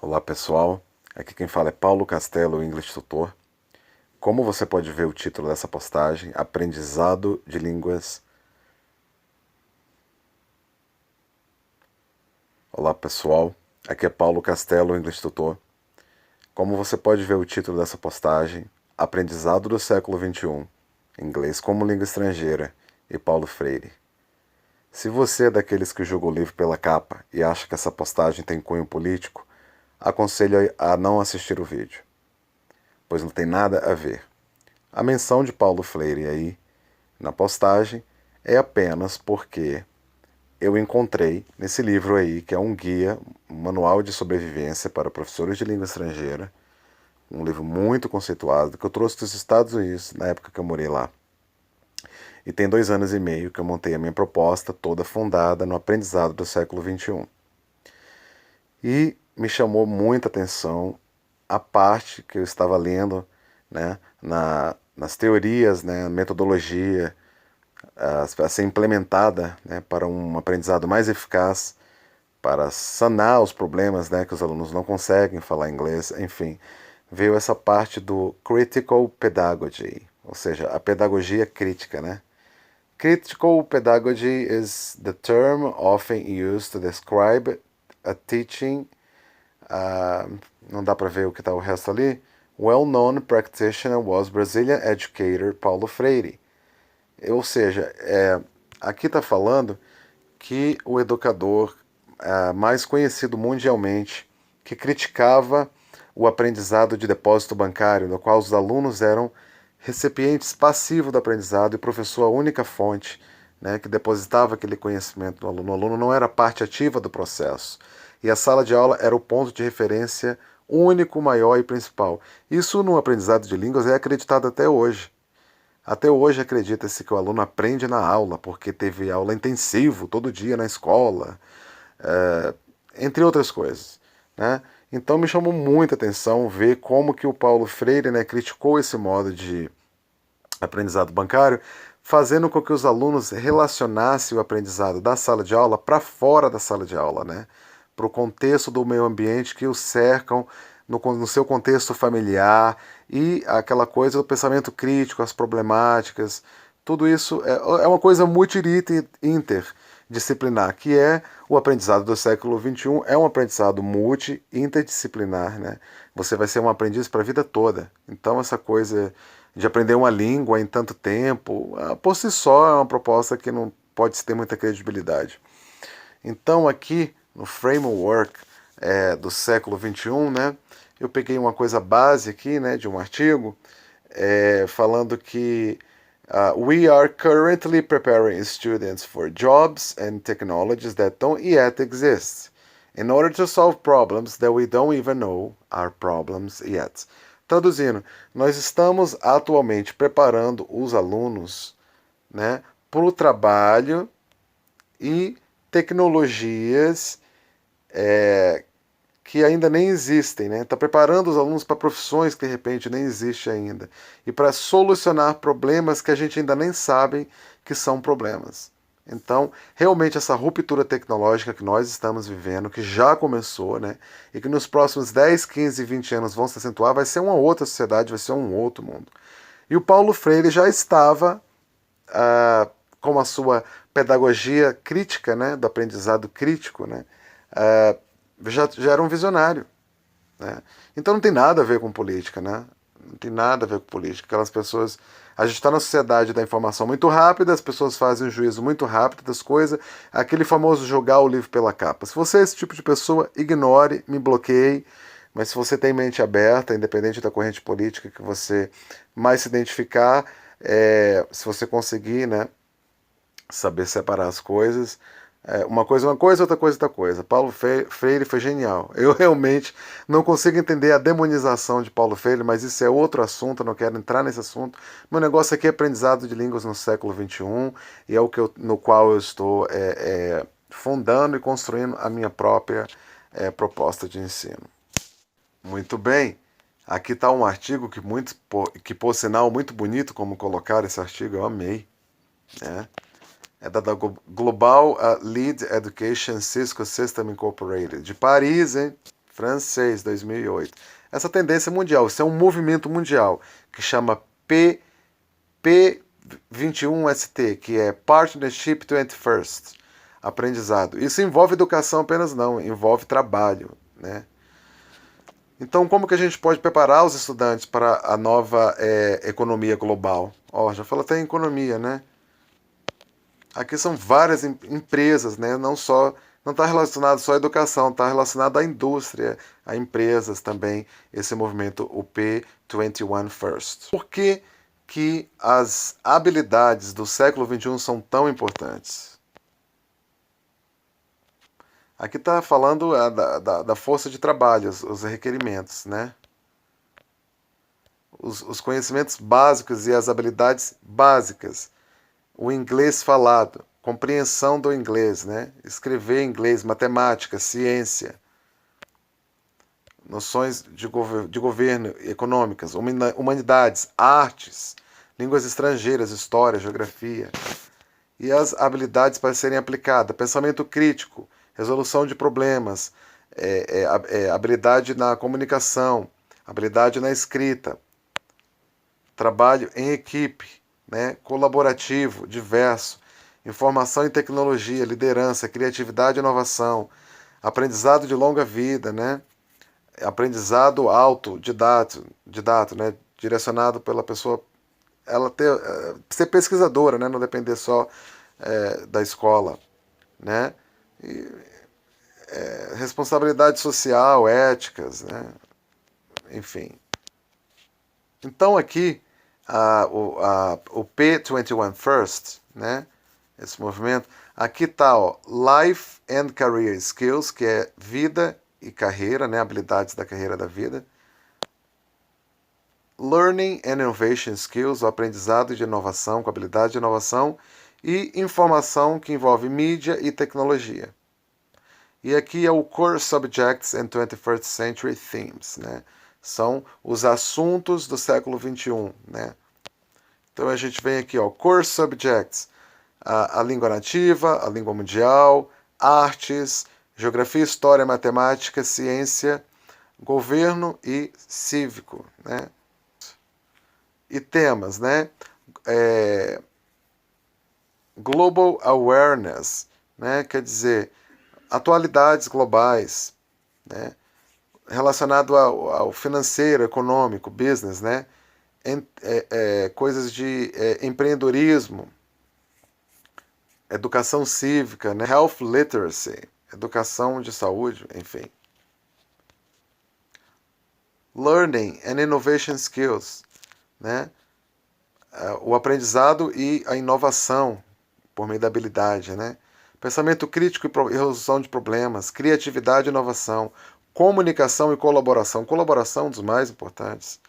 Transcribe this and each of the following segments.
Olá pessoal, aqui quem fala é Paulo Castelo, English Tutor. Como você pode ver o título dessa postagem, Aprendizado de Línguas. Olá pessoal, aqui é Paulo Castelo, English Tutor. Como você pode ver o título dessa postagem, Aprendizado do século XXI, Inglês como Língua Estrangeira e Paulo Freire. Se você é daqueles que julga o livro pela capa e acha que essa postagem tem cunho político, aconselho a não assistir o vídeo, pois não tem nada a ver. A menção de Paulo Freire aí na postagem é apenas porque eu encontrei nesse livro aí, que é um guia, um manual de sobrevivência para professores de língua estrangeira, um livro muito conceituado, que eu trouxe dos Estados Unidos na época que eu morei lá. E tem 2 anos e meio que eu montei a minha proposta toda fundada no aprendizado do século XXI. E me chamou muita atenção a parte que eu estava lendo, né, nas teorias, né, metodologia a ser implementada, né, para um aprendizado mais eficaz, para sanar os problemas, né, que os alunos não conseguem falar inglês, enfim, veio essa parte do critical pedagogy, ou seja, a pedagogia crítica, né? Critical pedagogy is the term often used to describe a teaching. Não dá para ver o que está o resto ali. Well-known practitioner was Brazilian educator Paulo Freire. Ou seja, aqui está falando que o educador mais conhecido mundialmente, que criticava o aprendizado de depósito bancário, no qual os alunos eram recipientes passivos do aprendizado e o professor a única fonte, né, que depositava aquele conhecimento no aluno. O aluno não era parte ativa do processo. E a sala de aula era o ponto de referência único, maior e principal. Isso no aprendizado de línguas é acreditado até hoje. Até hoje acredita-se que o aluno aprende na aula, porque teve aula intensivo todo dia na escola, entre outras coisas, né? Então me chamou muita atenção ver como que o Paulo Freire, né, criticou esse modo de aprendizado bancário, fazendo com que os alunos relacionassem o aprendizado da sala de aula para fora da sala de aula, né? Para o contexto do meio ambiente que os cercam, no seu contexto familiar e aquela coisa do pensamento crítico, as problemáticas, tudo isso é uma coisa interdisciplinar, que é o aprendizado do século XXI, é um aprendizado interdisciplinar, né? Você vai ser um aprendiz para a vida toda. Então essa coisa de aprender uma língua em tanto tempo, por si só é uma proposta que não pode ter muita credibilidade. Então aqui no framework do século XXI, né, eu peguei uma coisa base aqui, né, de um artigo, falando que we are currently preparing students for jobs and technologies that don't yet exist, in order to solve problems that we don't even know are problems yet. Traduzindo, nós estamos atualmente preparando os alunos, né, para o trabalho e tecnologias que ainda nem existem, né? Está preparando os alunos para profissões que de repente nem existem ainda e para solucionar problemas que a gente ainda nem sabe que são problemas. Então, realmente essa ruptura tecnológica que nós estamos vivendo, que já começou, né, e que nos próximos 10, 15, 20 anos vão se acentuar, vai ser uma outra sociedade, vai ser um outro mundo. E o Paulo Freire já estava com a sua pedagogia crítica, né, do aprendizado crítico, né, já era um visionário, né? Então não tem nada a ver com política, né? Não tem nada a ver com política. Aquelas pessoas... A gente está na sociedade da informação muito rápida, as pessoas fazem um juízo muito rápido das coisas, aquele famoso jogar o livro pela capa. Se você é esse tipo de pessoa, ignore, me bloqueie, mas se você tem mente aberta, independente da corrente política que você mais se identificar, se você conseguir, né, saber separar as coisas, uma coisa, outra coisa, outra coisa. Paulo Freire foi genial. Eu realmente não consigo entender a demonização de Paulo Freire, mas isso é outro assunto, eu não quero entrar nesse assunto. Meu negócio aqui é aprendizado de línguas no século XXI, e é o que no qual eu estou fundando e construindo a minha própria proposta de ensino. Muito bem. Aqui está um artigo que, por sinal, muito bonito como colocar esse artigo, eu amei, né? É da Global Lead Education Cisco System Incorporated, de Paris, hein? francês, 2008. Essa tendência mundial, isso é um movimento mundial que chama P21ST, que é Partnership 21st, aprendizado. Isso envolve educação apenas não, envolve trabalho, né? Então, como que a gente pode preparar os estudantes para a nova economia global? Já falo até em economia, né? Aqui são várias empresas, né? Não está relacionado só à educação, está relacionado à indústria, a empresas também, esse movimento, o P21 First. Por que as habilidades do século XXI são tão importantes? Aqui está falando da força de trabalho, os requerimentos, né? Os conhecimentos básicos e as habilidades básicas. O inglês falado, compreensão do inglês, né? Escrever inglês, matemática, ciência, noções de governo econômicas, humanidades, artes, línguas estrangeiras, história, geografia. E as habilidades para serem aplicadas, pensamento crítico, resolução de problemas, habilidade na comunicação, habilidade na escrita, trabalho em equipe, né, colaborativo, diverso, informação e tecnologia, liderança, criatividade e inovação, aprendizado de longa vida, né, aprendizado autodidato, né, direcionado pela pessoa, ela ser pesquisadora, né, não depender só da escola, né, e, responsabilidade social, éticas, né, enfim. Então aqui o P21 First, né? Esse movimento. Aqui está, Life and Career Skills, que é vida e carreira, né? Habilidades da carreira da vida. Learning and Innovation Skills, o aprendizado de inovação, com habilidade de inovação. E informação, que envolve mídia e tecnologia. E aqui é o Core Subjects and 21st Century Themes, né? São os assuntos do século XXI, né? Então a gente vem aqui, Core Subjects, a língua nativa, a língua mundial, artes, geografia, história, matemática, ciência, governo e cívico, né? E temas, né? Global Awareness, né? Quer dizer, atualidades globais, né? Relacionado ao financeiro, econômico, business, né? Coisas de empreendedorismo, educação cívica, né? Health literacy, educação de saúde, enfim. Learning and innovation skills, né? O aprendizado e a inovação por meio da habilidade, né? Pensamento crítico e resolução de problemas, criatividade e inovação, comunicação e colaboração. Colaboração é um dos mais importantes.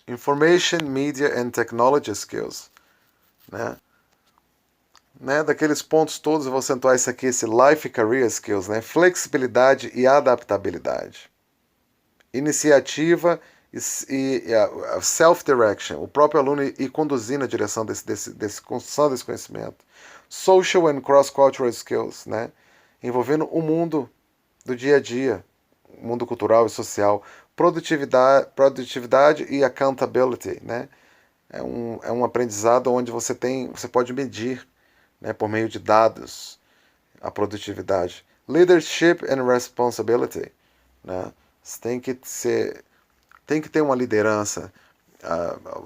Information, Media and Technology Skills, né? Daqueles pontos todos eu vou acentuar isso aqui, esse Life Career Skills, né? Flexibilidade e adaptabilidade. Iniciativa e self-direction, o próprio aluno ir conduzir na direção desse construção desse conhecimento. Social and cross-cultural skills, né? Envolvendo o mundo do dia a dia, o mundo cultural e social. Produtividade e accountability, né? É um aprendizado onde você pode medir, né, por meio de dados, a produtividade. Leadership and responsibility, né? Você tem que ter uma liderança,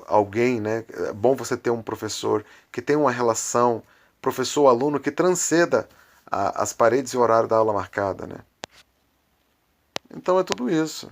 alguém, né? É bom você ter um professor que tem uma relação professor-aluno que transcenda as paredes e o horário da aula marcada, né? Então é tudo isso.